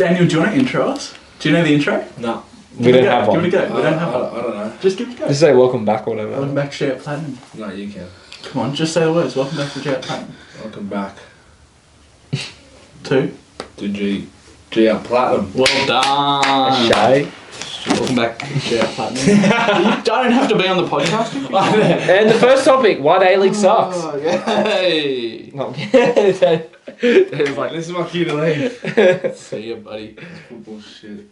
Daniel, do you want to intro us? Do you know the intro? No. We don't have one. Give it a go. We don't have one. I don't know. Just give it a go. Just say welcome back or whatever. Welcome back to J Platinum. No, you can. Come on, just say the words. Welcome back to J Platinum. Welcome back to G Out Platinum. Well done. Shay. Welcome back to J Platinum. You don't have to be on the podcast. And the first topic, why the A-League sucks. Oh, yay. No. It's like, This is my cue to leave. See ya, buddy. Football shit.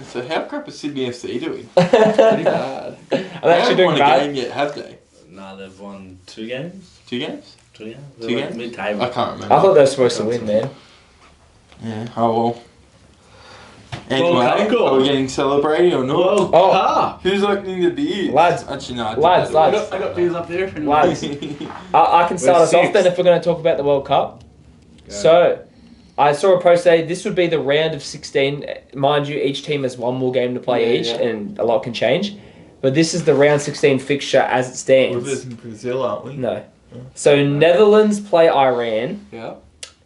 So how crap is Sydney FC doing? Pretty bad. are they actually doing won a bad? game yet, have they? Nah, they've won 2 games. 2 games? 2 games? Two games? Mid-table. I can't remember. I thought they were supposed to win, man. Yeah, oh well. Anyway, Well, cool. are we getting celebrating or not? Oh, Who's opening the beers? Lads. Actually, no. Lads. I got beers up there. If anyone Lads. wants. I can start We're us off sixth. then if we're going to talk about the World Cup. Go. So, I saw a post say this would be the round of 16. Mind you, each team has one more game to play each, and a lot can change. But this is the round 16 fixture as it stands. in Brazil, aren't we? No. So, Netherlands play Iran. Yeah.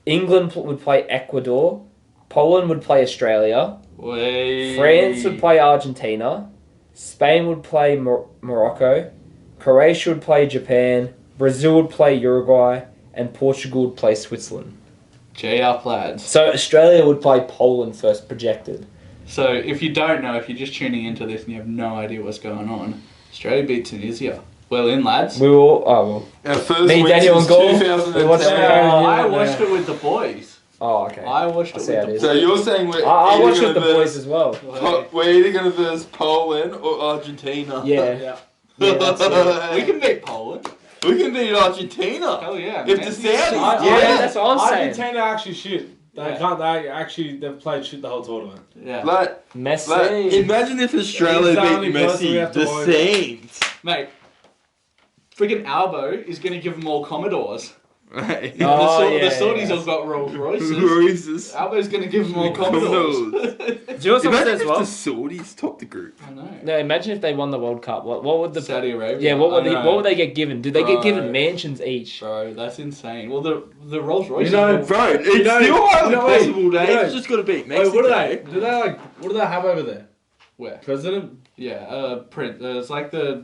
England would play Ecuador. Poland would play Australia. Way. France would play Argentina. Spain would play Morocco. Croatia would play Japan. Brazil would play Uruguay. And Portugal would play Switzerland. JR Plaids. So Australia would play Poland first projected. So if you don't know, if you're just tuning into this and you have no idea what's going on, Australia beat Tunisia. Well in, lads. We will. Oh, well. Our first Me, win Daniel, since and Gall. 2010. We watched it. I watched it with the boys. Oh, okay. I watched it I with see how it the is. So boys. you're saying we're I either watched it gonna with the boys verse as well. We're either going to verse Poland or Argentina. Yeah. Yeah, that's it. We can beat Poland. We can beat Argentina. Hell yeah. If man. the Saudis Yeah, that's what I'm saying. Argentina actually shit. They Yeah. can't. They actually they've played shit the whole tournament. Yeah. Like, Messi. imagine if Australia He's the only beat person we Messi. have to The worry about. Saints. Mate, friggin' Albo is going to give them all Commodores. Right. Oh, the yeah, Saudis yeah. have got Rolls Royces. Royces. Albo's going to give them all Commodores. Do you know what someone Imagine says if well? the Saudis top the group. I know. No, imagine if they won the World Cup. What would the Saudi Arabia. Yeah, what would I know. what would they get given? Did they get given Bro. mansions each? Bro, that's insane. Well, the Rolls Royces. You know, Bro, it's You know- still highly you know, wait, possible, Dave. you know- It's just got to beat Wait, Mexico. what do they? What do they have over there? Where? President? Yeah, Prince. It's like the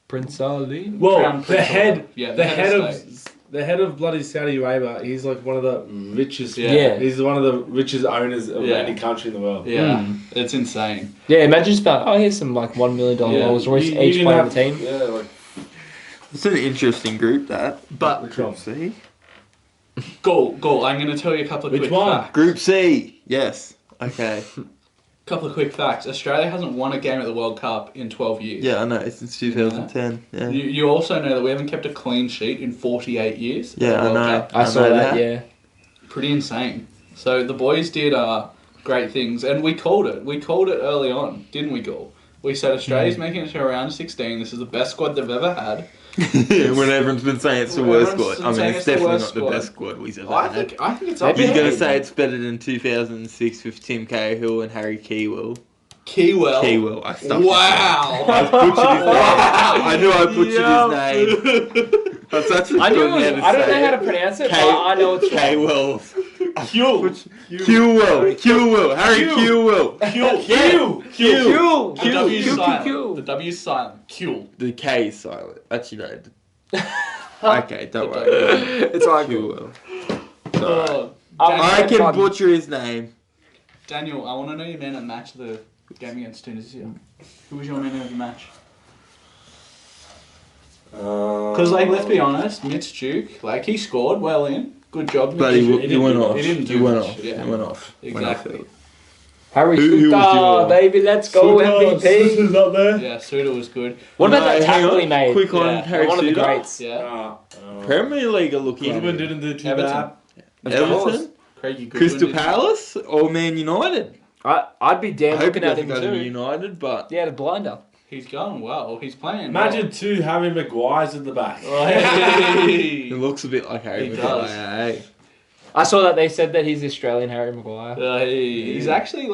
Prince Ali. Well, Crown the Prince head. or- yeah, the head of state. the head of bloody Saudi Arabia. He's like one of the richest. Yeah. He's one of the richest owners of Yeah. any country in the world. Yeah, Mm. it's insane. Yeah, imagine just about here's some like $1 million Yeah. Rolls Royce You each can playing have- the team. Yeah, like It's an interesting group, that. But Group C. Go. I'm going to tell you a couple of Which quick one? facts. Group C. Yes. Okay. Couple of quick facts. Australia hasn't won a game at the World Cup in 12 years. Yeah, I know. It's since 2010. Yeah. You also know that we haven't kept a clean sheet in 48 years. at the Yeah, I World know. Cup. I saw know that. Yeah. Pretty insane. So the boys did great things, and we called it. We called it early on, didn't we, Gall? We said Australia's making it to around 16. This is the best squad they've ever had. When everyone's been saying it's the When worst everyone's squad. I been mean, saying it's it's the definitely worst not the best squad. squad we've ever I had. think it's Maybe up He's Yeah. going there. to say it's better than 2006 with Tim Cahill and Harry Keywell. Keywell. Keywell. I stuck Wow. I butchered his name. Wow. I knew I butchered his name. That's actually I knew it good was, how to I don't say know how to it. pronounce it, but I know it's right. Keywell. Kew. Kewell. Harry Kewell. Kew. The Q, W Q, silent. Q. The W silent. Kew. The K is silent. Actually, no. Okay, don't worry. It's alright. Kewell. Oh, I Daniel, can butcher his name. Daniel, I want to know your man at match of the game against Tunisia. Who was your man of the match? Because, let's be honest, Mitch Duke, he scored well in. Good job, But Mitch. he went off. He didn't do He went much. off. Yeah. He went off. Exactly. Harry Who was Suter, your- baby, let's go MVP. Who's up there? Yeah, Suda was good. What about that No, hang tackle on. he made? Quick on Yeah. Harry One of the Suter. greats. Yeah. Premier League are looking Goodwin didn't do too Everton. bad. Everton, Craigie Goodwin Crystal did- Palace, or Man United. I'd be I damn hope he looking at doesn't him go to too. United, but Yeah, the blinder. He's going well. He's playing Imagine 2 Harry Maguires at the back. well. he Hey. looks a bit like Harry He Maguire. does. eh? I saw that they said that he's Australian Harry Maguire. He's actually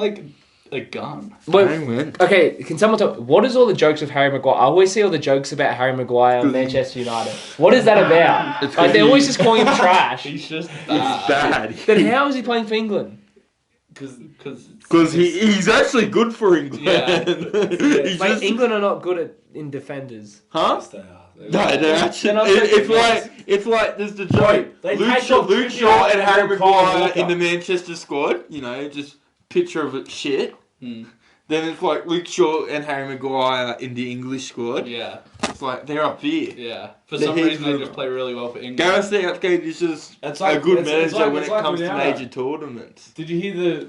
a gun. Wait, Dang, man. okay, can someone tell what is all the jokes of Harry Maguire? I always see all the jokes about Harry Maguire and Manchester United. What is that about? It's Like they're crazy. always just calling him trash. He's just It's bad. Then how is he playing for England? Because he's actually good for England. Yeah. He's Like just, England are not good in defenders. huh? Yes, they are. No, they're actually. They're not It's like there's the joke. Right, they Luke take off Luke Trippier Shaw and and Harry then Kyle Maguire Walker. in the Manchester squad. You know, just picture of it shit. Hmm. Then it's like Luke Shaw and Harry Maguire in the English squad. Yeah, It's like they're up here. yeah. For The some head reason, they for- just play really well for England. Gareth Southgate is just It's a like- good it's manager like- when it's it like comes to Ronaldo. major tournaments. Did you hear the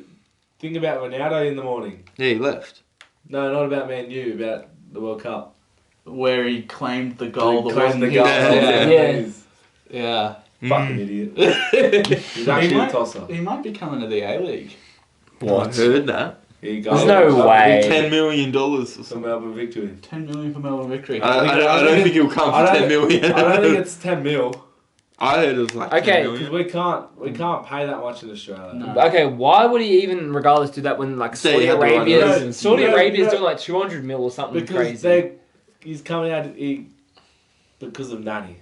thing about Ronaldo in the morning? Yeah, he left. No, not about Man U, about the World Cup. Where he claimed the goal. He that claimed wasn't the goal. his. Yeah. He's Yeah. fucking idiot. He's actually he, a might, tosser. he might be coming to the A-League. I heard that. Here you go. There's no way. $10 million or For something. Melbourne victory. 10 million for Melbourne victory. I don't think he'll come I for don't 10 million. I don't think it's 10 mil. I heard it was like Okay. 10 Because million. we can't pay that much in Australia. No. Okay, why would he even regardless do that when like Say Saudi he had the right Arabia's reasons. Saudi You know- Arabia's you know- doing like 200 mil or something Because crazy? he's coming out because of Nani.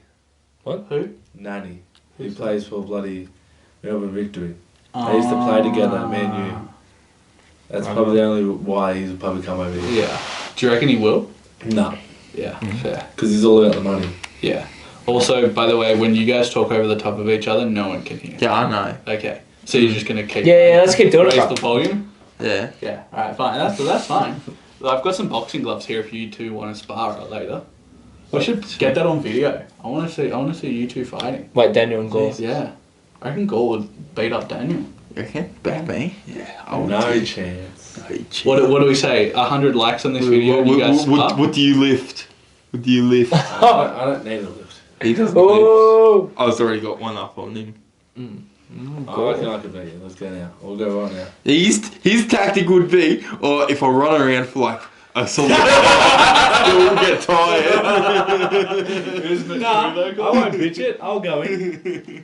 Who? Nani. He Who's plays for bloody Melbourne victory. They used to play together at Man U. That's probably the only why he's probably come over here. Yeah. Do you reckon he will? No. Yeah, fair. Because he's all about the money. Yeah. Also, by the way, when you guys talk over the top of each other, no one can hear. Yeah, I know. Okay. So you're just going to keep... Yeah, let's keep doing it. Raise bro. the volume? Yeah. Yeah. Alright, fine. That's fine. I've got some boxing gloves here if you two want to spar it later. We should get that on video. I want to see you two fighting. Wait, Daniel and Gore. Yeah. I reckon Gall would beat up Daniel. You reckon? Back me? Yeah. I want No to. chance. No chance. What do we say? 100 likes on this video and you guys spar? What do you lift? What do you lift? I don't need a lift. He doesn't lift. Oh! I was already got one up on him. I reckon I could beat you. Let's go now. We'll go right now. His tactic would be, or if I run around for like a solid, you'll get tired. I won't bitch it. I'll go in.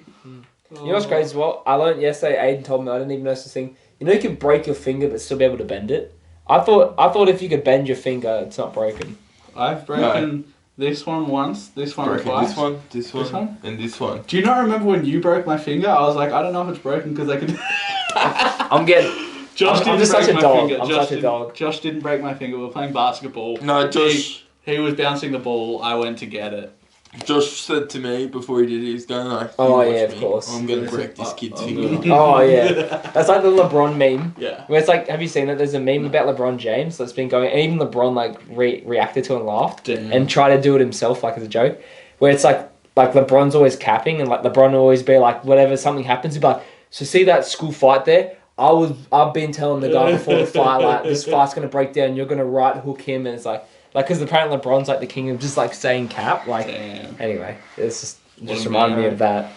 You know what's crazy as well? I learned yesterday, Aidan told me, I didn't even know this thing. You know you can break your finger but still be able to bend it? I thought if you could bend your finger, it's not broken. I've broken this one once, this one twice. This one, and this one. Do you not remember when you broke my finger? I was like, I don't know if it's broken because I could... I'm getting... Josh I'm didn't just break such a my dog. finger. I'm Josh such a didn't- dog. Josh didn't break my finger. We were playing basketball. No, Josh. He was bouncing the ball. I went to get it. Josh said to me before he did it, he's going like, Oh, "You yeah, watch of me. course. I'm gonna break this kid's I'm finger." gonna- Oh, yeah. That's like the LeBron meme. Yeah. Where it's like, have you seen it? There's a meme about LeBron James that's been going, and even LeBron like reacted to and laughed Damn. and tried to do it himself like as a joke. Where it's like LeBron's always capping and like LeBron will always be like, whatever something happens, he'll be like, so see that school fight there? I've been telling the guy before the fight like this fight's gonna break down. You're gonna right hook him, and it's like because apparently LeBron's like the king of just like saying cap. Like Damn. anyway, it's What just a reminded me man. of that.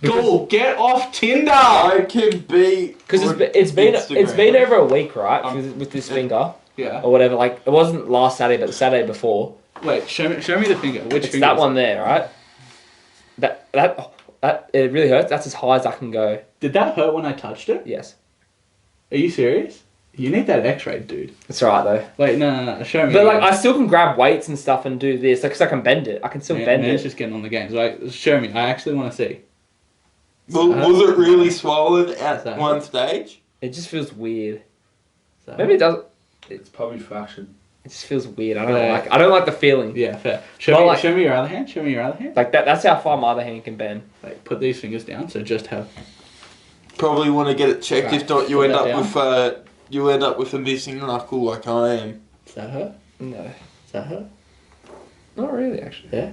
Go get off Tinder. I can be Because it's been over a week, right, with this finger Yeah. or whatever. Like it wasn't last Saturday, but the Saturday before. Wait. Show me the finger. Which It's finger? that is one there, right? That it really hurts. That's as high as I can go. it? Did that hurt when I touched it? Yes, Are you serious? You need that X-ray, dude. it's alright though. Wait, no. Show me. But like I still can grab weights and stuff and do this, because I can bend it. I can still bend Man's it. just getting on the games. Like, show me. I actually want to see. Was it really swollen Is at that- one stage? It just feels weird. So- Maybe it does. It's probably fraction. It just feels weird. I don't Yeah. like. I don't like the feeling. Yeah, fair. Well, Show me your other hand. Show me your other hand. Like that. That's how far my other hand can bend. Like, put these fingers down. So just have. Probably want to get it checked. Right. If not, you Put end that up down. with you end up with a missing knuckle like I am. Does that hurt? No, Does that hurt? not really actually. Yeah.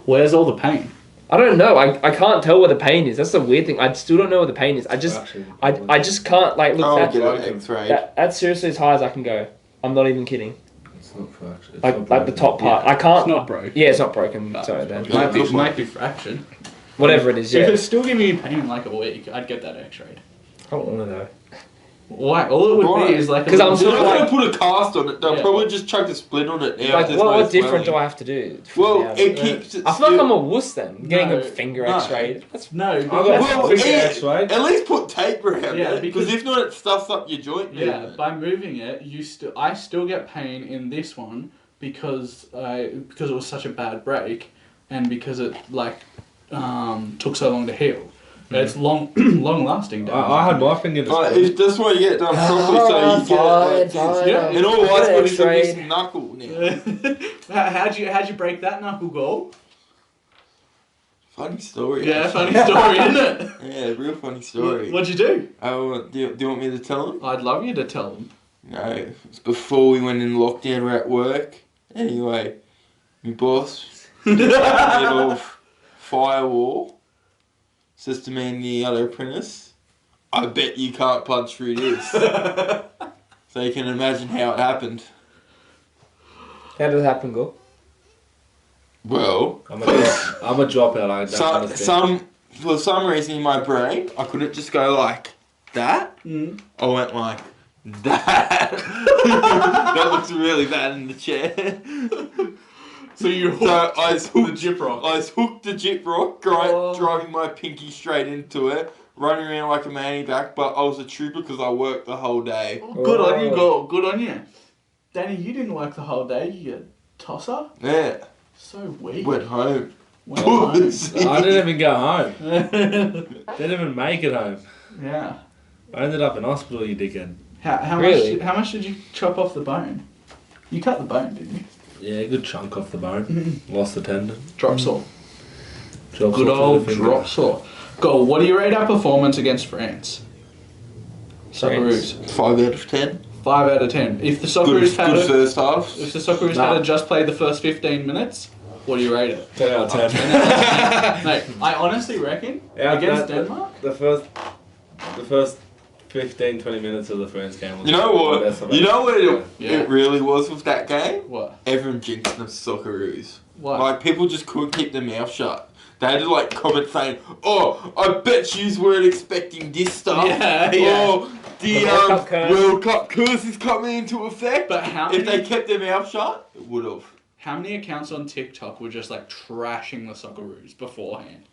Where's all the pain? I don't know. I can't tell where the pain is. That's the weird thing. I still don't know where the pain is. I just can't like look. I'll That, get it X-rayed. that's seriously as high as I can go. I'm not even kidding. It's not fraction. It's Like not the broken. top part. Yeah. I can't. It's not broke. Yeah, it's not broken. But Sorry, then. Might be fraction. Whatever it is. If Yeah. it's still giving you pain in like a week, I'd get that X-rayed. I don't want to know. Why? All it would Right. be is like. 'Cause I'm They're sort not of going like- to put a cast on it. They'll Yeah. probably just chuck a split on it. Like what different do I have to do? Well, Yeah. it keeps it I feel like still- I'm a wuss then. Getting No, a finger no. X-rayed. That's No. I got Well, finger yeah. X-rayed. At least put tape around Yeah, it, because if not, it stuffs up your joint. Yeah, movement. by moving it, I still get pain in this one because it was such a bad break, and because it took so long to heal. It's long lasting. I had my finger in the Right, screen. that's why you get it done properly, so you get it like this. Yeah. In all lights, but it's a X-rayed. missing knuckle now. How'd you break that knuckle goal? Funny story. Yeah, actually. funny story, isn't it? Yeah, real funny story. What'd you do? Do you want me to tell him? I'd love you to tell them. No, it's before we went in lockdown. We're at work. Anyway, my boss, middle of firewall, says to me and the other apprentice, "I bet you can't punch through this." So you can imagine how it happened. How did it happen, Go? Well, I'm a dropout. I don't understand. for some reason in my brain, I couldn't just go like that. Mm. I went like that. That looks really bad in the chair. So you hooked I the jip rock. I hooked the jip rock, driving my pinky straight into it, running around like a maniac, but I was a trooper because I worked the whole day. Good on you, Go. Good on you. Danny, you didn't work the whole day. You tosser. Yeah, So weak. went home. Went home. I didn't even go home. Didn't even make it home. Yeah. I ended up in hospital, you dickhead. How Really? How much did you chop off the bone? You cut the bone, didn't you? Yeah, good chunk off the bone. Lost the tendon. Drop saw. Drop Good saw to old the finger. drop saw. Go. What do you rate our performance against France? France. Socceroos. 5 out of 10. 5 out of 10. If the Good, Socceroos had good first half. if the Socceroos Nah. had just played the first 15 minutes, what do you rate it? 10 out of 10. Mate, I honestly reckon against Denmark. The first 15, 20 minutes of the France game was You know what? the best I've You know what Yeah. it really was with that game? What? Everyone jinxed the Socceroos. What? Like, people just couldn't keep their mouth shut. They had to, like, comment saying, "Oh, I bet yous weren't expecting this stuff." Yeah, yeah. Oh, the World Cup curse. World Cup curse is coming into effect. But how If many, they kept their mouth shut, it would have. how many accounts on TikTok were just like trashing the Socceroos beforehand?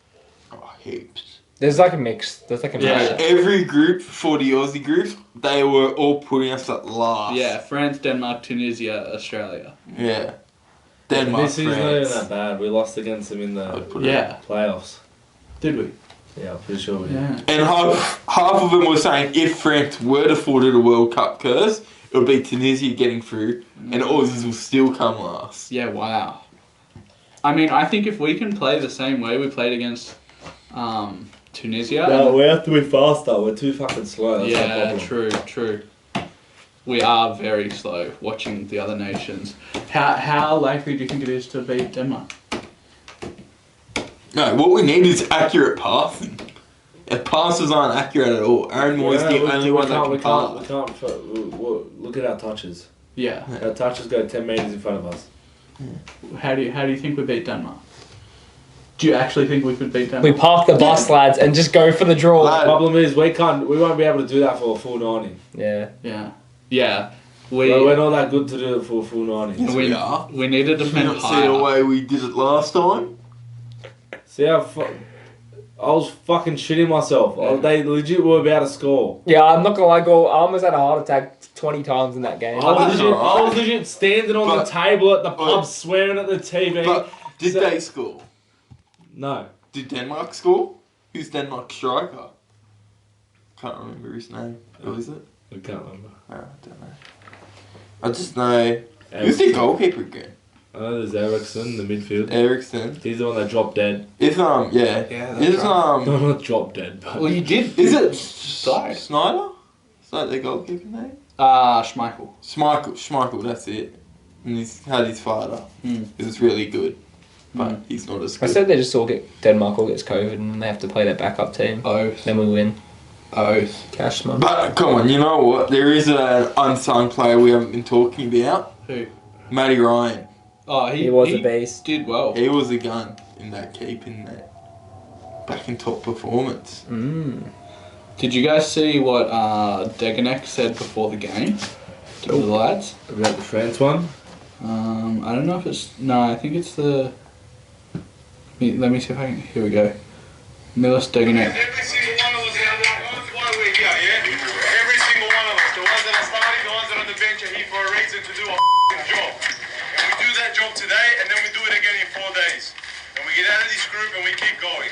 Oh, heaps. There's like a mix. There's like a Yeah. mix. Every group for the Aussie groups, they were all putting us at last. Yeah, France, Denmark, Tunisia, Australia. Yeah. Denmark, This season's not even France. that bad. We lost against them in the I'd put it- Yeah. playoffs. Did we? Yeah, pretty sure we did. Yeah. And half of them were saying if France were to fall to the World Cup curse, it would be Tunisia getting through, and Aussies will still come last. Yeah, wow. I mean, I think if we can play the same way we played against Tunisia. No, we have to be faster. We're too fucking slow. That's our Yeah, problem. true. We are very slow watching the other nations. How likely do you think it is to beat Denmark? No, what we need is accurate passing. If passes aren't accurate at all, Aaron Moore's Yeah, the we- only we one that can't- can we can't, pass. look at our touches. Yeah. Our touches go 10 metres in front of us. How do you think we beat Denmark? Do you actually think we could beat Denmark? We park the bus, lads, and just go for the draw. Lad. The problem is we won't be able to do that for a full 90. Yeah. Yeah. We're not that good to do it for a full 90. Yes, we are. We need to Did you defend not see the higher. way we did it last time? See how I was fucking shitting myself. They legit were about to score. Yeah, I'm not gonna lie, Go. I almost had a heart attack 20 times in that game. I was, that's legit, alright. I was legit standing on But- the table at the pub but- swearing at the TV. But did So- they score? No. Did Denmark score? Who's Denmark's striker? Can't remember his name. Who is it? I can't remember. Oh, I don't know. I just know. Who's the goalkeeper again? I know there's Ericsson, the midfield. Ericsson. He's the one that dropped dead. Is Yeah, that's Is right. No, not dropped dead, but... Well, you did. Is it Died. Snyder? Is that the goalkeeper name? Schmeichel. Schmeichel, that's it. And he's had his father. Mm. It's really good. But he's not as I good. said they just all get Denmark all gets COVID and they have to play their backup team. Oath. Then we win. Oath. Cash money. But come on, you know what? There is an unsung player we haven't been talking about. Who? Matty Ryan. Oh, He was a beast. Did well. He was a gun in that keep in there. Back in top performance. Did you guys see what Deganek said before the game to the lads? About the France one? I don't know if it's... No, I think it's the... Let me see if I can... Here we go. Milos Deganek. Every single one of us, why we're here, yeah? Every single one of us, the ones that are starting, the ones that are on the bench are here for a reason to do a job. And we do that job today, and then we do it again in 4 days. And we get out of this group and we keep going.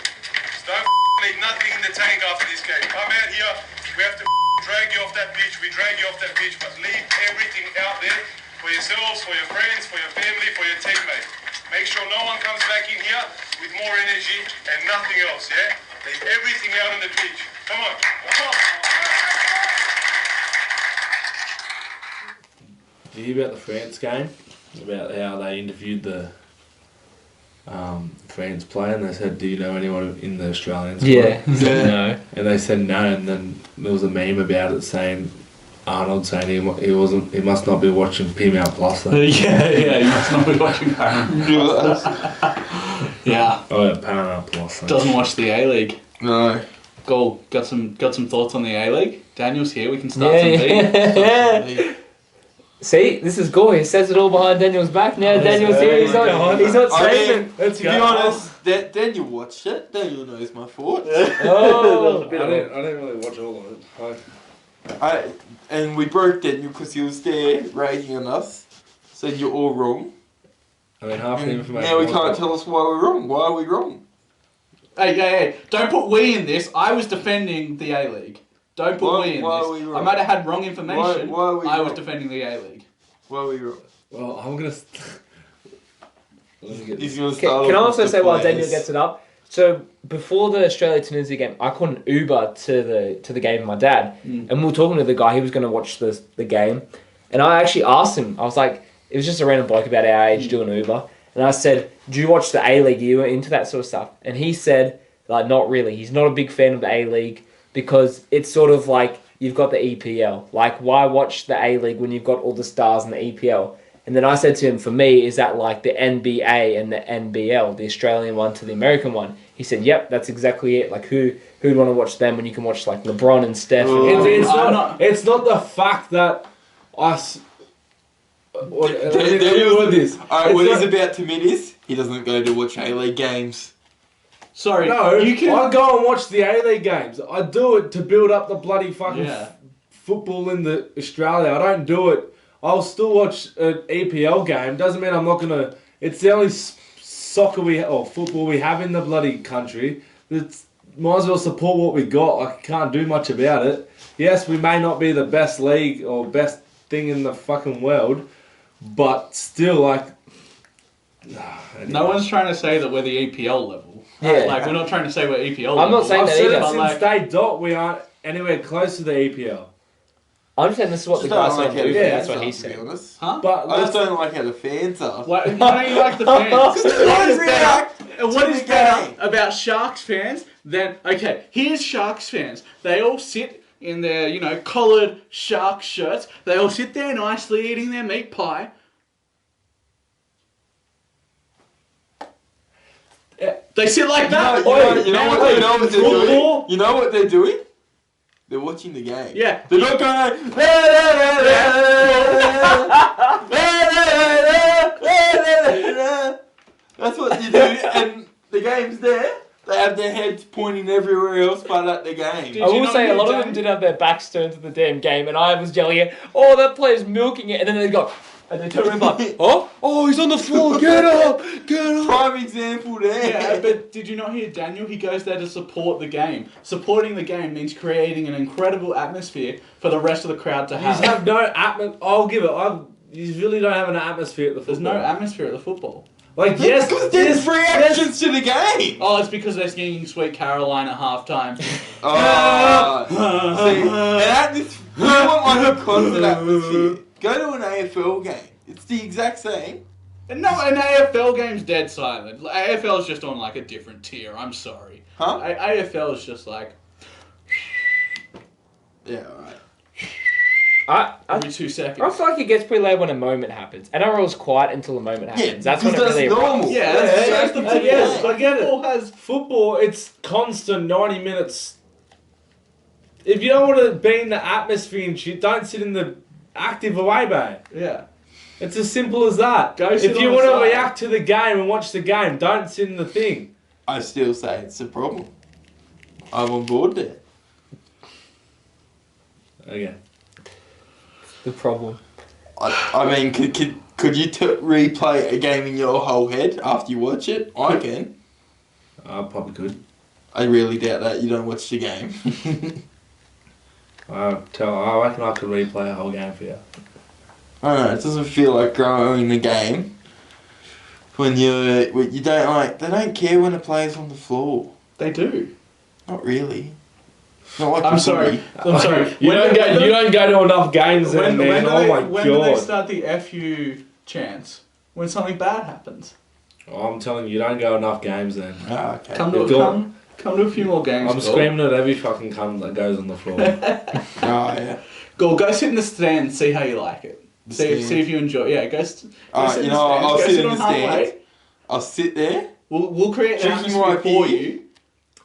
So don't leave nothing in the tank after this game. Come out here, we have to drag you off that pitch. We drag you off that pitch, but leave everything out there for yourselves, for your friends, for your family, for your teammates. Make sure no one comes back in here with more energy and nothing else, yeah? Leave everything out on the pitch. Come on, come on. Did you hear about the France game? About how they interviewed the France player and they said, do you know anyone in the Australian squad? Yeah. No. And they said no, and then there was a meme about it saying Arnold saying he must not be watching Paramount Plus. Though. yeah, you must not be watching Paramount Plus. Yeah. Oh yeah, Paramount Plus. Doesn't watch the A-League. No. Goal, got some thoughts on the A-League? Daniel's here, we can start Yeah, some beat. yeah. See, this is Gore. He says it all behind Daniel's back. Now Daniel's here. He's not saying it. To be honest, Daniel watched it. Daniel knows my thoughts. Oh. I didn't really watch all of it. And we broke Daniel because he was there ragging on us. Said you're all wrong. I mean, half the And information. now we can't tell us why we're wrong. Why are we wrong? Hey, don't put we in this. I was defending the A-League. Don't put we in why this. are we wrong? I might have had wrong information. Why are we I was wrong? defending the A-League. Why are we wrong? Well, I'm gonna. Let me get He's this. gonna start Can I off also with say the while players. Daniel gets it up? So before the Australia-Tunisia game, I caught an Uber to the game with my dad, and we were talking to the guy. He was going to watch the game, and I actually asked him. I was like, it was just a random bloke about our age doing Uber, and I said, "Do you watch the A-League? Are you into that sort of stuff?" And he said, like, not really. He's not a big fan of the A-League because it's sort of like you've got the EPL. Like, why watch the A-League when you've got all the stars in the EPL? And then I said to him, for me, is that like the NBA and the NBL, the Australian one to the American one? He said, yep, that's exactly it. Like, who'd want to watch them when you can watch like LeBron and Steph? It's not the fact that us. This. Alright, what he's about to admit is he doesn't go to watch A-League games. Sorry, No, you can. I go and watch the A-League games. I do it to build up the bloody fucking football in the Australia. I don't do it. I'll still watch an EPL game. Doesn't mean I'm not gonna. It's the only soccer or football we have in the bloody country. It's might as well support what we got. I can't do much about it. Yes, we may not be the best league or best thing in the fucking world, but still, like. Anyway. No one's trying to say that we're the EPL level. Yeah. Like, we're not trying to say we're EPL level. I'm not saying I've that said either. it but since like, day dot. We aren't anywhere close to the EPL. I'm saying this is what Just the guy don't said. like how the Yeah, fans that's what are, he to be said. honest. huh? But I just don't like how the fans are. Why don't you like the fans? What is react What to is the better game? about Sharks fans than... Okay, here's Sharks fans. They all sit in their, collared Shark shirts. They all sit there nicely eating their meat pie. They sit like that. You know what they're doing? You know what they're doing? They're watching the game. Yeah. They're not going. That's what you do, and the game's there. They have their heads pointing everywhere else but at the game. Did I you will not say a hear lot of them Dan? did have their backs turned to the damn game, and I was yelling at, "Oh, that player's milking it!" And then they go, and they turn around like, "Oh, he's on the floor! Get up! Get up!" Prime example there. Yeah, but did you not hear Daniel? He goes there to support the game. Supporting the game means creating an incredible atmosphere for the rest of the crowd to you have. have no atmosphere. I'll give it. You really don't have an atmosphere at the football. There's no atmosphere at the football. Like, yes, Because there's reactions to the game. Oh, it's because they're singing Sweet Caroline at halftime. See, and at this, we want like a constant atmosphere. Go to an AFL game. It's the exact same. No, an AFL game's dead silent. AFL's just on like a different tier. I'm sorry. Huh? AFL is just like Yeah, alright. every 2 seconds. I feel like it gets pretty loud when a moment happens. NRL's quiet until a moment happens. That's when it because really that's normal. erupts. Yeah, that's the football. yes, I get it. Football has Football, it's constant 90 minutes. If you don't want to be in the atmosphere and shit, don't sit in the active away bay. yeah. It's as simple as that. Go sit if on you the want to side. react to the game and watch the game, don't sit in the thing. I still say it's a problem. I'm on board there. Okay. The problem. I mean, could you replay a game in your whole head after you watch it? I can. I probably could. I really doubt that you don't watch the game. I reckon I could replay a whole game for you. I don't know, it doesn't feel like growing the game when you don't like. They don't care when a player's on the floor. They do. Not really. Not like I'm sorry. You don't go to enough games then, man. When do they start the FU chants? When something bad happens. Oh, I'm telling you, you don't go enough games then. Ah, okay. Come to a few more games. I'm screaming at every fucking cum that goes on the floor. Oh yeah. Go sit in the stand. See how you like it. See if you enjoy. Yeah, go. Alright, you know, I'll sit in the stand. I'll sit there. We'll create an Drinking atmosphere my for beer. you.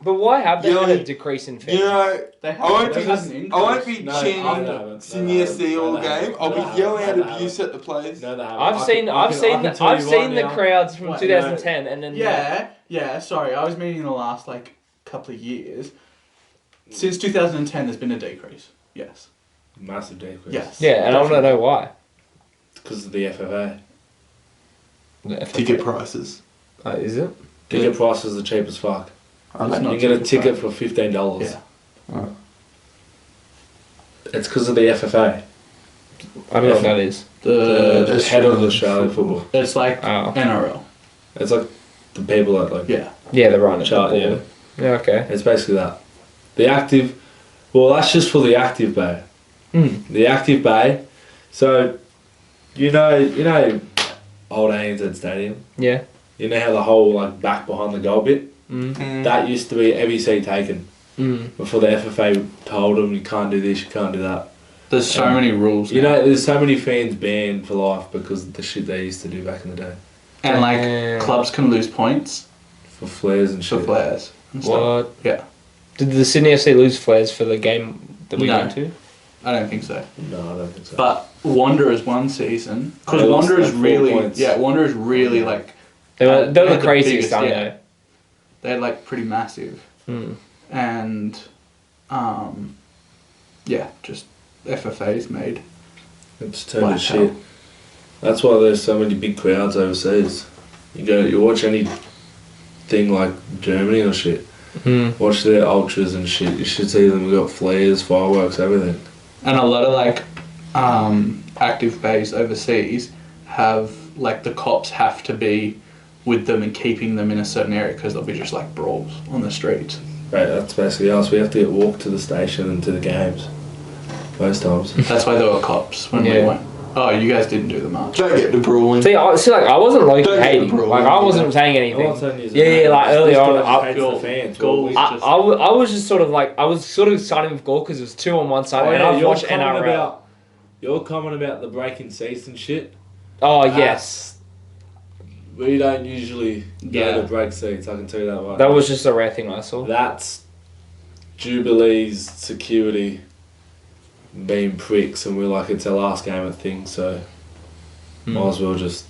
But why have they had Yeah. a decrease in fans? You know, They I won't be increase. chanting Senior C all game. I'll be yelling out abuse at the players. No, they haven't. I've seen the crowds from What, 2010 and then Yeah. Sorry, I was meaning the last couple of years. Since 2010, there's been a decrease. Yes. Massive decrease. Yes. yeah, and I want to know why. Because of the FFA. Ticket prices. Is it? Ticket prices are cheap as fuck. It's You not can get a cheap, ticket right? for $15. Yeah. It's because of the FFA. I don't know what that is. The head of Australian football. It's like Oh. NRL. It's like the people that like Yeah. Yeah, the run. chart. Yeah, Yeah, okay. it's basically that. The active. Well, that's just for the active bay. The active bay. So, you know, old ANZ Stadium. Yeah. You know how the whole back behind the goal bit. Mm. That used to be every seat taken. Mm. Before the FFA told them you can't do this, you can't do that. There's so many rules. You now. know, there's so many fans banned for life because of the shit they used to do back in the day. And clubs can lose points For flares and for shit. players. And stuff. What? Yeah. Did the Sydney FC lose flares for the game that we No. went to? I don't think so. No, I don't think so. But Wanderers one season because They lost Wanderers like 4 really, points. Wanderers really They were they the had the craziest, biggest, aren't yeah. they had pretty massive they? Mm. and just FFA's made. It's total Wow. shit. That's why there's so many big crowds overseas. You watch anything like Germany or shit. Mm. Watch their ultras and shit. You should see them. We've got flares, fireworks, everything. And a lot of active bays overseas have the cops have to be with them and keeping them in a certain area because there'll be just brawls on the streets. Right, that's basically us. We have to get walked to the station and to the games. Most times. That's why there were cops when we Yeah. went. Oh, you guys didn't do the march. Don't get the brawling. See, I wasn't Don't get hating. the brawl, I wasn't saying I'm anything. not saying he's Early on, the fans. goal- I was just sort of I was sort of siding with Gore because it was 2 on one side, and I've watched NRL. You're comment about the breaking seats and shit. Oh yes, We don't usually Yeah. go to break seats, I can tell you that right that now. was just a rare thing I saw. That's Jubilee's security being pricks, and we're like, it's our last game at thing, so might as well just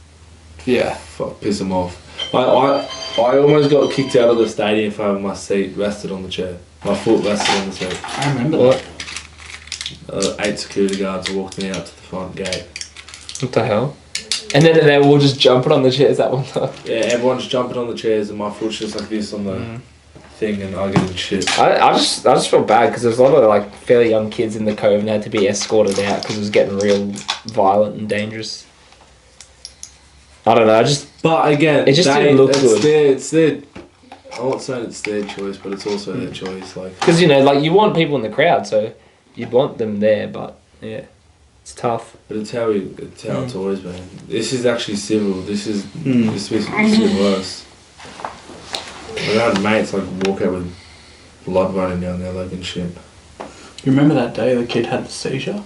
Yeah. piss them off. I almost got kicked out of the stadium for having my seat rested on the chair. My foot rested on the seat. I remember What? that. 8 security guards walked me out to the front gate. What the hell? And then they were all just jumping on the chairs that one time. Yeah, everyone's jumping on the chairs, and my foot's just like this on the thing, and I get shit. I just felt bad because there's a lot of fairly young kids in the cove and they had to be escorted out because it was getting real violent and dangerous. I don't know. But again, It just didn't look good. It's their. I'm not saying it's their choice, but it's also their choice. Because you want people in the crowd, so you'd want them there. But yeah, it's tough. But it's how it's always been. This is actually civil. This is worse. We had mates walk out with blood running down their leg and shit. You remember that day the kid had the seizure?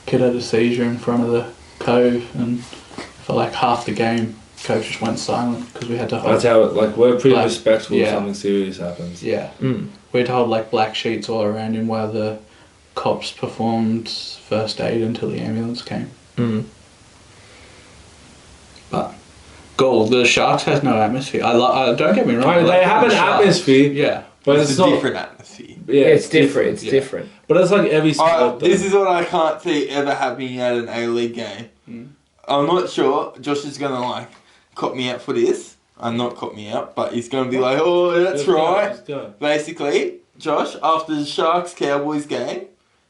Kid had a seizure in front of the cove, and for half the game, cove just went silent because we had to hold. That's how we're pretty Black- respectful yeah. if something serious happens. Yeah. Mm. We had to hold black sheets all around him while the cops performed first aid until the ambulance came. Mm. But Gall, the Sharks has no atmosphere. Don't get me wrong. I They like have an the Sharks. atmosphere, Yeah. but It's it's a not different atmosphere. Yeah, It's different. It's yeah. different. But it's like every sport. This is what I can't see ever happening at an A-League game. I'm not sure. Josh is gonna cop me out for this, not caught me out, but he's going to be like, oh, that's right. Let's go. Basically, Josh, after the Sharks-Cowboys game,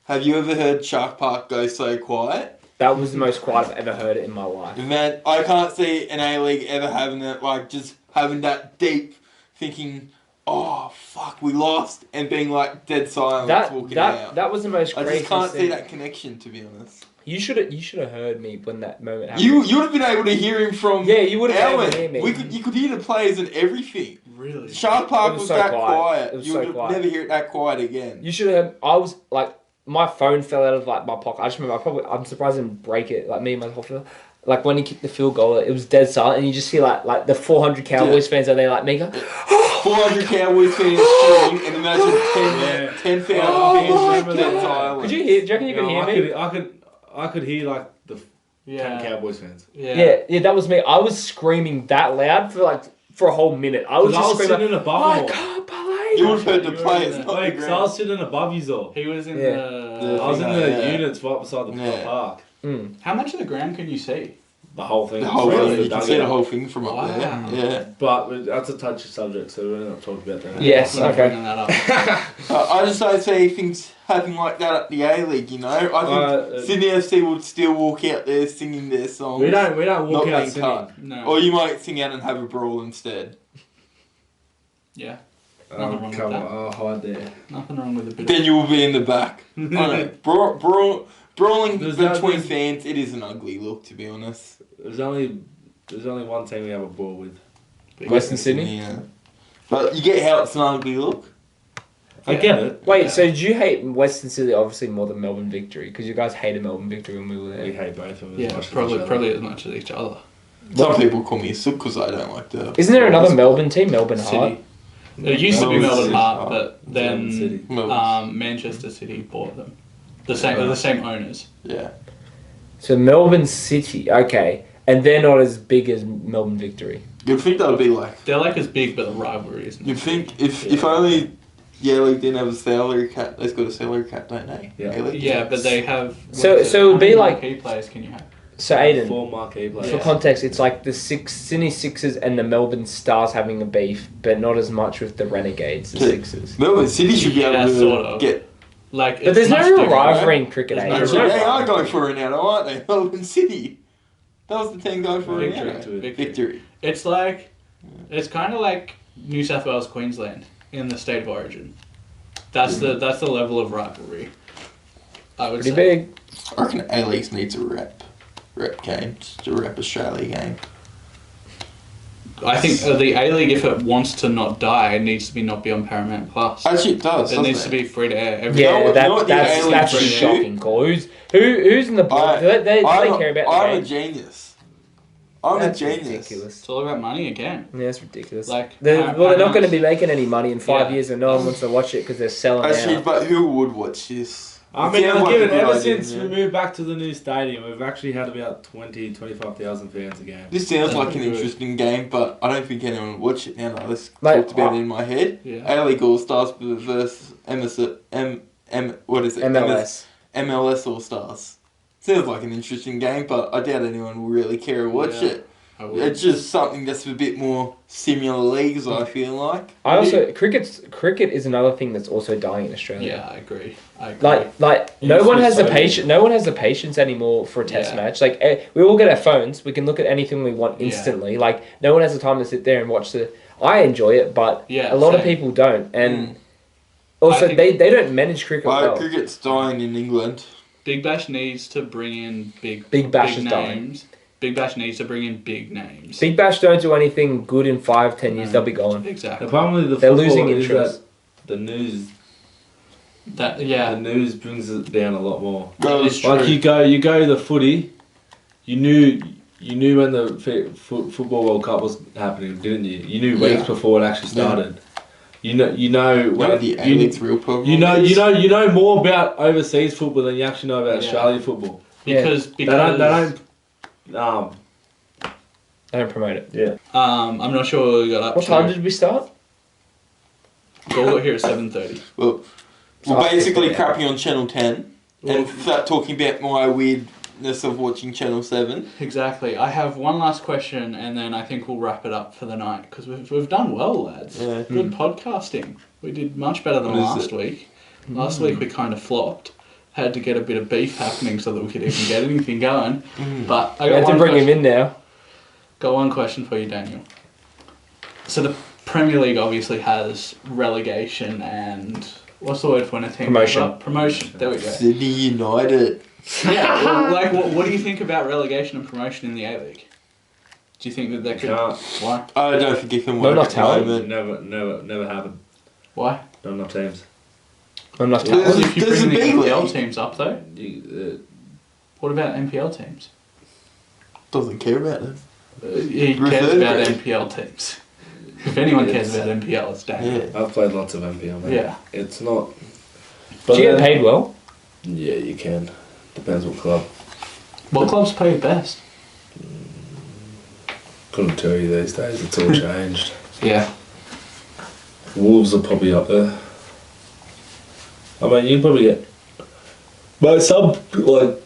have you ever heard Shark Park go so quiet? That was the most quiet I've ever heard it in my life. Man, I can't see an A-League ever having it, like, just having that deep thinking, oh, fuck, we lost, and being, like, dead silent walking out. That was the most crazy I just can't thing. see that connection, to be honest. You should have heard me when that moment happened. You would have been able to hear him from you would have been able to hear me. You could hear the players and everything. Really? Shark Park was so that quiet. It was you so would quiet. never hear it that quiet again. You should have. I was like, my phone fell out of like my pocket. I just remember. I'm surprised I didn't break it. Like me and my whole phone. Like when he kicked the field goal, it was dead silent, and you just see like the 400 Cowboys fans out there like me go, 400 Cowboys fans cheering, and imagine 10,000 fans dead silent. Could you hear? Do you reckon you could hear me? I could hear like the 10 Cowboys fans. Yeah, that was me. I was screaming that loud for a whole minute. I was just screaming. Sitting above I you. can't believe. You would have heard the players, not the Like, so I ground. was sitting above you all. He was in Yeah. I was in the units right beside the park. How much of the ground can you see? The whole thing. The whole Really thing, you can see the dugout. whole thing from up Wow. there. Yeah. But that's a touchy subject, so we're not talking about that. Yes. I'm not Okay. bringing that up. I just don't see things happening like that at the A-League, you know? I think Sydney FC would still walk out there singing their songs. We don't walk not out being singing. cut. No. Or you might sing out and have a brawl instead. Yeah. Nothing wrong with that. I'll hide there. Nothing wrong with a bit. Then you will be in the back. I know. Brawling There's between no- fans, it is an ugly look, to be honest. There's only one team we have a ball with. Western Sydney. Yeah. But you get how it's an ugly look? I get it. Wait, so did you hate Western Sydney obviously more than Melbourne Victory? Because you guys hated Melbourne Victory when we were We there. hate both of them. Yeah, as much probably as much as each other. Some people call me a sook because I don't like the... Isn't there another Melbourne team, Melbourne Heart? City. It used to be Melbourne Melbourne City. Heart, but then City. Manchester City bought them. The same owners. Yeah. So Melbourne City, okay, and they're not as big as Melbourne Victory. You'd think that would be like... They're like as big, but the rivalry isn't. You'd think if only... Yeah, League didn't have a salary cap. They've got a salary cap, don't they? Yeah. A-League? Yeah, but they have. So what is it would how be many like- key players can you have? So Aidan, 4 marquee players. for context, it's like the Sydney Sixers and the Melbourne Stars having a beef, but not as much with the Renegades, the Yeah. Sixers. Melbourne City should be able Yeah, to sort of. get... Like, But it's there's no much real different, rivalry right? in cricket, There's Aidan. no There's no They are rivalry. going for Ronaldo, aren't they? Melbourne City. That was the team going for Victory Ronaldo. to it. Victory. It's like, it's kind of like New South Wales, Queensland in the state of origin. That's the level of rivalry. I would Pretty say. big. I reckon A-League needs a rep game, just a rep Australia game. I think the A-League, if it wants to not die, it needs to not be on Paramount Plus. Actually, it does. It doesn't needs to be free to air. Every Yeah, You know what the that's A-League a should do? shocking call. Who's in the board? Do they care about the I'm game? a genius. I'm That's a genius. ridiculous. It's all about money again. Yeah, it's ridiculous. Like, They're not going to Paramount's- be making any money in 5 Yeah. years, and no one wants to watch it because they're selling Actually, out. but who would watch this? I It mean, sounds I'll like give a it, good ever idea, since yeah. we moved back to the new stadium, we've actually had about 25,000 fans a game. This sounds That's like an pretty good. interesting game, but I don't think anyone would watch it now that I just Like, talked about it in my head. Yeah. A-League All-Stars versus what is it? MLS. MLS All-Stars. Sounds like an interesting game, but I doubt anyone will really care or watch Yeah. it. I would. It's just something that's a bit more similar leagues, I feel like. I also cricket is another thing that's also dying in Australia. Yeah, I agree. Like no It's one has just the so patience. No one has the patience anymore for a test Yeah. match. Like we all get our phones. We can look at anything we want instantly. Like no one has the time to sit there and watch the. I enjoy it, but Yeah, a lot of same. people don't, and also I think- they don't manage cricket Well, well. cricket's dying in England. Big Bash needs to bring in Big Bash is names. Big Bash needs to bring in big names. Big Bash don't do anything good in 5-10 years. No. They'll be gone. Exactly. The problem with the They're football losing is interest. that the news Yeah. brings it down a lot more. That is Like true. you go to the footy, you knew when the football World Cup was happening, didn't you? You knew weeks Yeah. before it actually started. You know You when know the A-League's real problem you is? know more about overseas football than you actually know about Yeah. Australian football. Because They don't They don't promote it. yeah. I'm not sure what we got up What to. time did we start? Goal got here at 7:30. Well, So we're I basically think, yeah. crapping on Channel 10 and start talking about my weird pointlessness of watching Channel 7. Exactly. I have one last question, and then I think we'll wrap it up for the night, because we've done well, lads. Yeah. Good podcasting. We did much better than What is last week. Last week we kind of flopped. Had to get a bit of beef happening so that we could even get anything going. But I You got have to one bring question. him in now. Got one question for you, Daniel. So the Premier League obviously has relegation and what's the word for when a team Promotion. goes up? Promotion. There we go. Sydney United. Yeah. Well, like, what do you think about relegation and promotion in the A League? Do you think that they could? Can't. Why? I don't think it can Not work enough at the talent. moment. Never happened. Why? Not enough teams. I'm not There's- Well, if you there's bring a the big NPL league. teams up though, what about NPL teams? Doesn't care about them. He cares Refer about grade. NPL teams. If anyone cares about NPL, it's Daniel. Yeah. I've played lots of NPL, mate. Yeah. It's not. Do you get paid well? Yeah, you can. Depends what club. What clubs pay best? Couldn't tell you these days. It's all changed. Yeah. Wolves are probably up there. I mean, you can probably get. But some like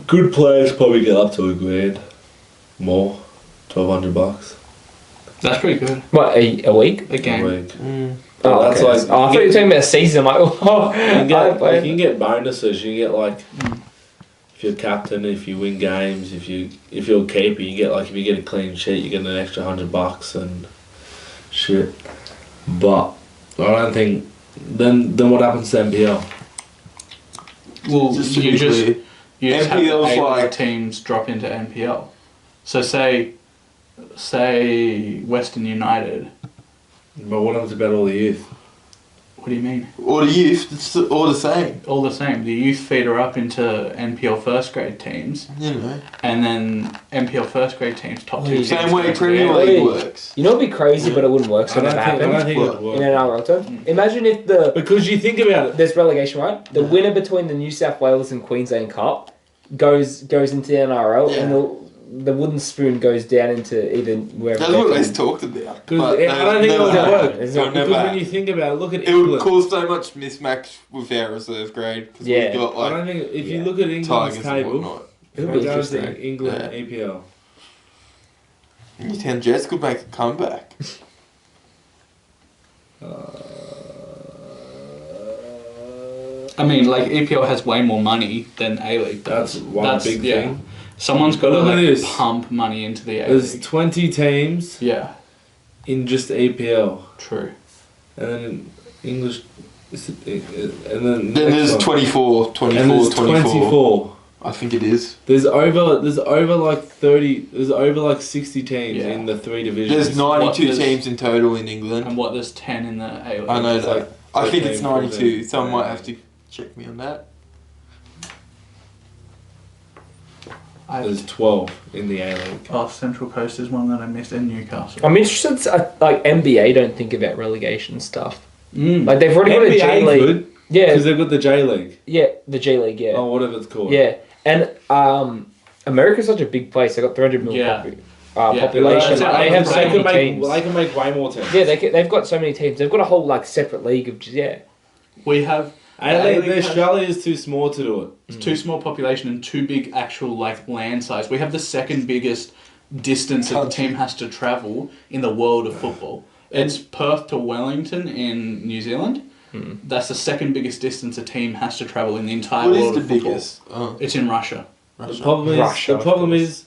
good players probably get up to $1,000 more, $1,200 That's pretty good. What, a week? A a game. week. Oh, That's okay. like- Oh, I thought you were talking about a season. I'm like, oh, You can get bonuses. You get like if you're captain, if you win games, if you're a keeper, you get like if you get a clean sheet, you get an extra $100 and shit. But I don't think. Then what happens to NPL? Well, Just to you be just clear, you just have NPL 's A-League like- teams drop into NPL. So say Western United. But what happens about all the youth? What do you mean? Or the youth, it's all the same. All the same, the youth feeder up into NPL first grade teams, You know. and then NPL first grade teams top two. Same teams way go to the Premier A-League. League League. works. You know what'd be crazy, but it wouldn't work, so it never I happened. don't think it would In work. an NRL term. Imagine if the Because you think about it. there's relegation, right? The winner between the New South Wales and Queensland Cup goes into the NRL, Yeah. and the wooden spoon goes down into either wherever. That's they're what from. they talked about. Because But I don't think it never would happened. work. It's It'll not- never Because when happen. you think about it, look at It would England. cause so much mismatch with our reserve grade. 'Cause Yeah. we've got I like don't think if you Yeah. look at England's Tigers and table, whatnot. It'll if be it goes to interesting. England Yeah. EPL. Newtown Jets could make a comeback. I mean, like EPL has way more money than A League does. That's one big thing. Someone's got to Look at like this. pump money into the A There's League. 20 teams Yeah, in just EPL, true. and then English, and then Then there's 24, 24, and there's 24. 24. I think it is. There's over like 30. There's over like 60 teams Yeah. in the three divisions. There's 92 there's- teams in total in England. And what, there's 10 in the A League? I know It's that. like I think it's 13, 92. 14. Someone might have to check me on that. There's 12 in the A League. Oh, Central Coast is one that I missed, and Newcastle. I'm interested. Like NBA don't think about relegation stuff. Mm. Like they've already got a G NBA League. could, Yeah, because they've got the J League. yeah, the G League. Yeah, Oh, whatever it's called. yeah, and America's such a big place. They got 300 million Yeah. Yeah. population. That's Like, it. they have so They many make, teams. they can make way more teams. Yeah, they've got so many teams. They've got a whole like separate league of We have A-League, has- Australia is too small to do it. too small population and too big actual like land size. We have the second biggest distance that the team has to travel in the world of football. It's Perth to Wellington in New Zealand. That's the second biggest distance a team has to travel in the entire What world is of the football. biggest? Oh, It's in Russia. The problem is, Russia, the problem of is,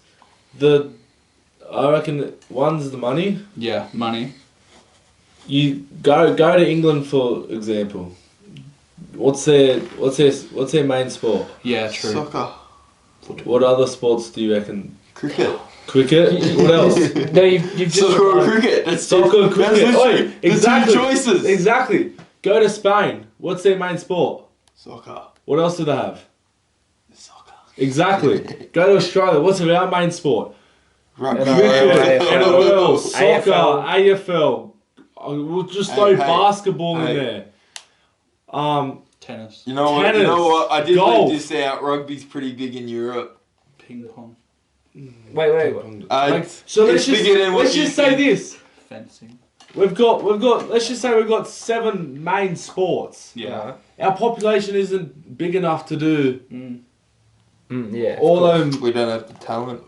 I reckon one's the money. Yeah, money. You go to England for example. What's their main sport? Yeah, true. Soccer. What other sports do you reckon? Cricket. Cricket. What else? No, you've just Soccer or cricket? That's Soccer, that's cricket. literally Oi, the exactly. two choices. Exactly. Go to Spain. What's their main sport? Soccer. What else do they have? Soccer. Exactly. Go to Australia. What's our main sport? Rugby. Cricket, AFL. NFL, soccer, AFL. We'll just throw Hey, basketball in hey. there. Tennis. You know what? Tennis, You know what? I did golf. leave this out. Rugby's pretty big in Europe. Ping pong. wait. So it's let's bigger than what let's you just say think. this. Fencing. We've got let's just say we've got 7 main sports. Yeah. Our population isn't big enough to do Yeah. All them. We don't have the talent.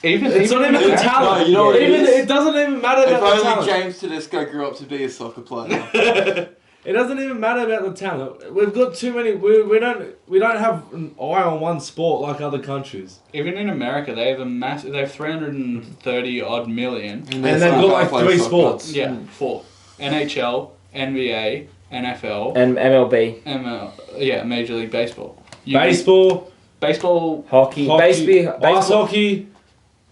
It's not even the It's- talent. no, you know what it is? It doesn't even matter If about the only talent. James Tedesco grew up to be a soccer player. It doesn't even matter about the talent. We've got too many. We don't have an eye on one sport like other countries. Even in America, they have a massive. They have 330 odd million. And they've got like 3 sports. Yeah, 4: NHL, NBA, NFL, And MLB. Major League Baseball. Baseball, Baseball. Hockey. ice hockey.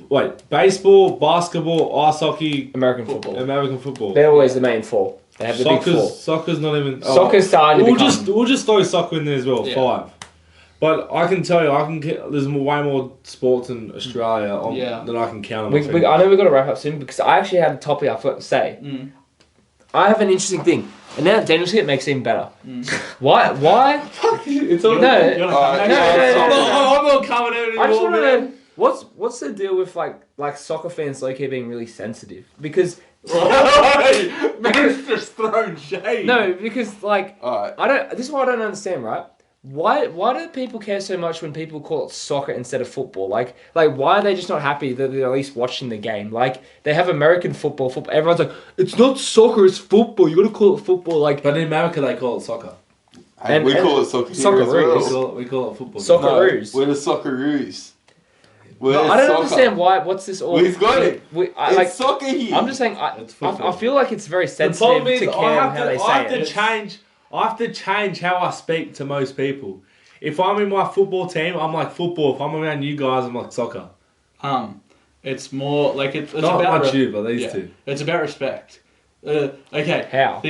Wait, baseball, basketball, ice hockey, American football. American football. They're always the main 4. They have the big 4. Soccer's not even. Soccer's starting to become... We'll just throw soccer in there as well. Yeah. 5. But I can tell you, there's way more sports in Australia than I can count on. my fingers. I know we've got to wrap up soon because I actually had a topic I forgot to say. I have an interesting thing. And now Daniel's it makes it even better. Why? It's all No. no. I'm not coming in I just anymore, want to man. know what's the deal with like soccer fans like being really sensitive because Man's just thrown shade. no because like Alright. I don't this is what I don't understand, right? Why do people care so much when people call it soccer instead of football? Like why are they just not happy that they're at least watching the game? Like they have American football. Everyone's like, it's not soccer, it's football. You got to call it football. Like, But in America, they call it soccer. Hey, we call it soccer here as Socceroos. well. We call it football. Socceroos. No, we're the Socceroos. We're No, I don't soccer. understand what's this all. We've got it. Like It's soccer here. I'm just saying. It's I football. feel like it's very The sensitive problem is, to care how they I have say to it. change. I have to change how I speak to most people. If I'm in my football team, I'm like football. If I'm around you guys, I'm like soccer. It's more like it's Not about much you, but these two. It's about respect. Okay. How?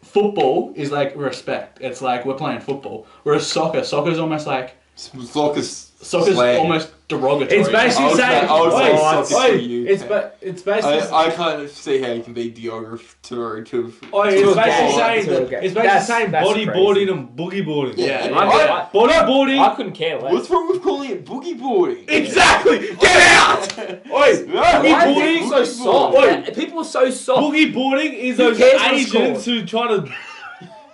Football is like respect. It's like we're playing football. Whereas soccer's almost like Soccer's slang. Almost derogatory. It's basically saying. I would say soccer to you. It's basically. I kind of see how you can be derogatory to. It's To a basically game. saying. To a game. It's basically That's saying crazy. bodyboarding and boogie boarding. Yeah. Bodyboarding. I couldn't care less. What's wrong with calling it boogie boarding? Exactly. Get out. Oi. Why Boogie are boarding. people so soft? Oi. People are so soft. Boogie boarding is Who those cares what it's Asians who try to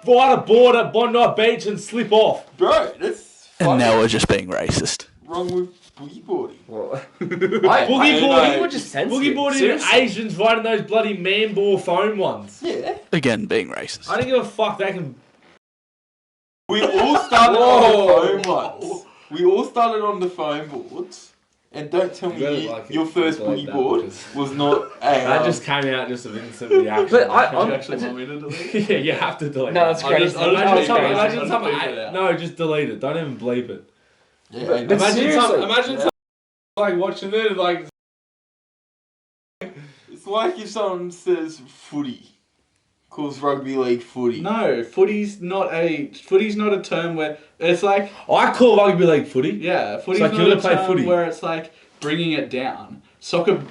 ride a board at Bondi Beach and slip off. Bro, that's And now we're just being racist. wrong with boogie boarding. Boogie boarding. People are just sensitive. Boogie boarding and Seriously. Asians riding those bloody man ball phone ones. Yeah. Again, being racist. I don't give a fuck. They can. We all started on the phone once. We all started on the phone boards. And don't tell You really me like it. your first I like boogie that board because- was not a. That just came out just of instant reaction. But Do you actually want me to delete it? yeah, you have to delete No, it. that's crazy. I'll just That was delete it. crazy. Imagine I'll something. delete it out. No, just delete it. Don't even bleep it. Yeah, But Imagine seriously. something like watching it like. it's like if someone says footy, calls rugby league footy. No, footy's not a term where it's like I call rugby league footy. yeah, footy's like not you wanna a play term footy. where it's like bringing it down. Soccer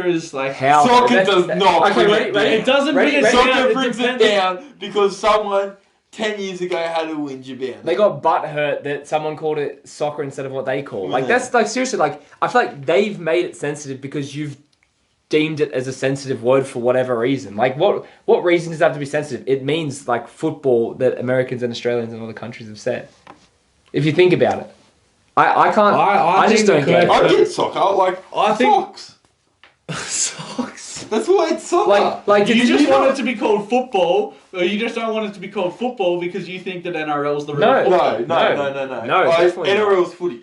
is like How? Soccer That's- does not Okay, bring ready, it ready? down. It doesn't Ready, bring it ready? down. Soccer It brings it depends- down because someone 10 years ago had a whinge about They it. got butt hurt that someone called it soccer instead of what they call. Like Yeah. that's like seriously. Like I feel like they've made it sensitive because you've deemed it as a sensitive word for whatever reason. Like what reason does that have to be sensitive? It means like football that Americans and Australians and other countries have said. If you think about it, I can't. I just think don't the get it. I get soccer, I think- socks. Socks. That's why it's soccer. Like you did just not- want it to be called football, or you just don't want it to be called football because you think that NRL's the real No. football. No. No, definitely not. NRL's footy.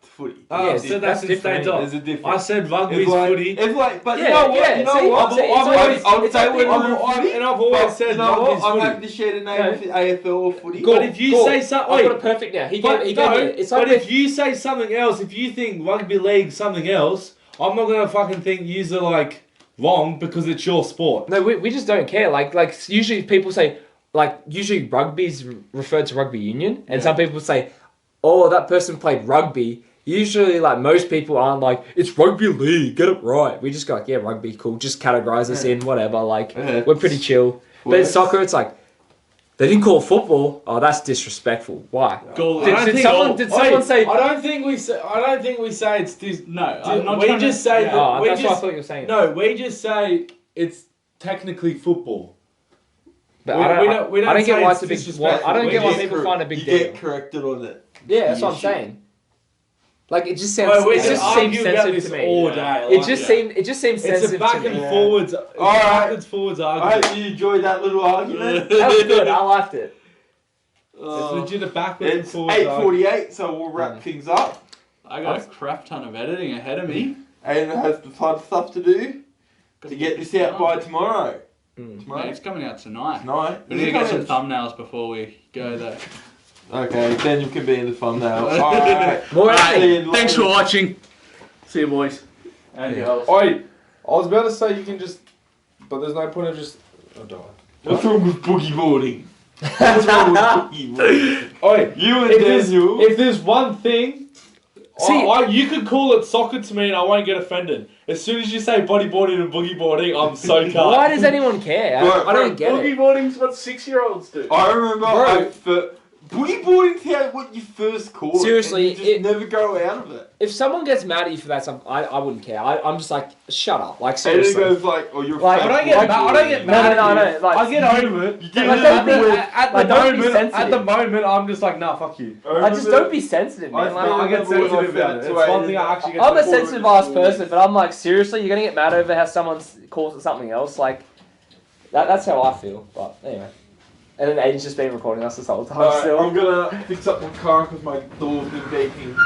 It's footy. Oh, Yeah, I said that's that since different day dot. There's a difference. I said rugby's It's like, footy. it's like, but Yeah, you know what? yeah, You know see, what? it's always- I would it's say always- we're footy. And I've always But said you know what? rugby's I'm footy. happy to share the name No. of AFL or footy. But if you say something, I've got it perfect now. He gave it. It's like but if you say something else, if you think rugby league something else, I'm not gonna fucking think you're like wrong because it's your sport. No, we just don't care. Like usually people say, like usually rugby's referred to rugby union, and some people say, oh, that person played rugby. Usually, like most people aren't like it's rugby league. Get it right. We just go like, yeah, rugby, cool. Just categorize us in whatever. Like we're pretty chill. But in soccer, it's like they didn't call it football. Oh, that's disrespectful. Why? Goal. Did someone say? I don't think we say it's this. No, I'm not we trying just to, say yeah. that. Oh, we that's just, what I thought you were saying. No, we just say it's technically football. But we I don't say get why it's it's a big. disrespectful. I don't We get why just people find it a big You deal. get corrected on it. Yeah, that's what I'm Shit. saying. Like it just sounds. We It just can seems argue about sensitive this to me. all Yeah. day. It just seemed. It just seems It's a sensitive back to and me. forwards. It's Alright. backwards forwards I argument. hope you enjoyed that little argument. That was good. I liked it. It's legit a backwards and It's forwards argument. 8:48, so we'll wrap things up. I got a crap ton of editing ahead of me. Aidan has the fun stuff to do to get this out by tomorrow. Mate, it's coming out tonight. Tonight. We need to get some thumbnails before we go there. Okay, Daniel can be in the thumbnail. Alright. More Alright, editing. thanks for watching. See you, boys. And girls. Oi, I was about to say you can just, but there's no point of just. Oh, darn. What's wrong with boogie boarding? What's wrong with boogie boarding? Oi, You and if Daniel. there's one thing, you could call it soccer to me and I won't get offended. As soon as you say bodyboarding and boogie boarding, I'm so cut. Why does anyone care? I don't get Boogie it. boarding's what 6-year-olds do. I remember Bro. boogie boarding's what you first call Seriously, it. And you just never go out of it. If someone gets mad at you for that, I wouldn't care. I'm just like, shut up. Like And it seriously. goes like, oh, you're Like, fake I don't get boogie mad. I don't get boarding. mad. No. Like, I get over it. You get Like, it don't over be- with. like, don't be sensitive. At the moment, I'm just like, nah, fuck you. Like, just don't be sensitive, man. Like, I get sensitive about it. It's one thing I actually get I'm a sensitive sensitive ass person, but I'm like, seriously, you're gonna get mad over how someone calls it something else? Like, that's how I feel. But anyway. And then Aidan's just been recording us this whole time Alright, still. I'm gonna fix up my car because my door's been baking.